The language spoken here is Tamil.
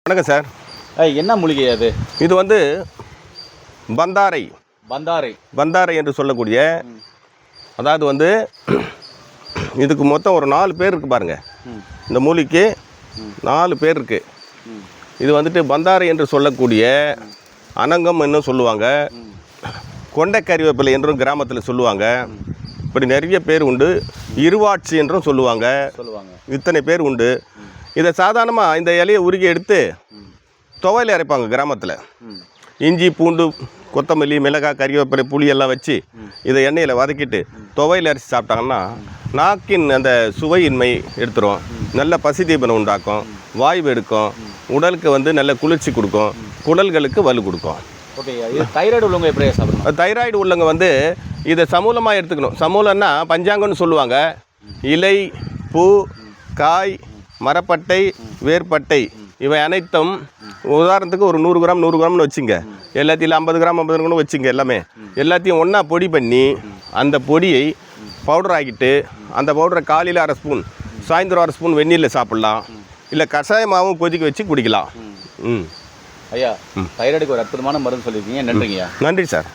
வணக்கம் சார். என்ன மூலிகை அது? இது வந்து பந்தாரை பந்தாரை பந்தாரை என்று சொல்லக்கூடிய, அதாவது வந்து இதுக்கு மொத்தம் ஒரு 4 பேர் இருக்குது பாருங்கள். இந்த மூலிகைக்கு 4 பேர் இருக்குது. இது வந்துட்டு பந்தாரை என்று சொல்லக்கூடிய அனங்கம் என்னும் சொல்லுவாங்க, கொண்டை கறிவேப்பிலை என்றும் கிராமத்தில் சொல்லுவாங்க. இப்படி நிறைய பேர் உண்டு. இருவாட்சி என்றும் சொல்லுவாங்க. இத்தனை பேர் உண்டு. இதை சாதாரணமாக இந்த இலையை உருகி எடுத்து துவையில் அரைப்பாங்க கிராமத்தில். இஞ்சி, பூண்டு, கொத்தமல்லி, மிளகாய், கறிவேப்பிலை, புளி எல்லாம் வச்சு இதை எண்ணெயில் வதக்கிட்டு துவையில் அரைச்சி சாப்பிட்டாங்கன்னா நாக்கின் அந்த சுவையின்மை எடுத்துரும். நல்ல பசி தீபனம் உண்டாக்கும், வாய்வு எடுக்கும், உடலுக்கு வந்து நல்ல குளிர்ச்சி கொடுக்கும், குடல்களுக்கு வலு கொடுக்கும். ஓகே. இது தைராய்டு உள்ளவங்க எப்படி சாப்பிடணும்? தைராய்டு உள்ளவங்க வந்து இதை சமூலமாக எடுத்துக்கணும். சமூலன்னா பஞ்சாங்கம்னு சொல்லுவாங்க. இலை, பூ, காய், மரப்பட்டை, வேர்பட்டை இவை அனைத்தும் உதாரணத்துக்கு ஒரு 100 கிராம் 100 கிராம்னு வச்சுங்க. எல்லாத்தையும் 50 கிராம் 50 கிராம்னு வச்சுங்க. எல்லாத்தையும் ஒன்றா பொடி பண்ணி அந்த பொடியை பவுடர் ஆக்கிட்டு அந்த பவுடரை காலையில் 1/2 ஸ்பூன், சாயந்தரம் 1/2 ஸ்பூன் வெந்நீரில் சாப்பிட்லாம். இல்லை கஷாயமாகவும் கொதிக்க வச்சு குடிக்கலாம். ஐயா, தைராய்டுக்கு ஒரு அற்புதமான மருந்து சொல்லியிருக்கீங்க. நன்றிங்கய்யா. நன்றி சார்.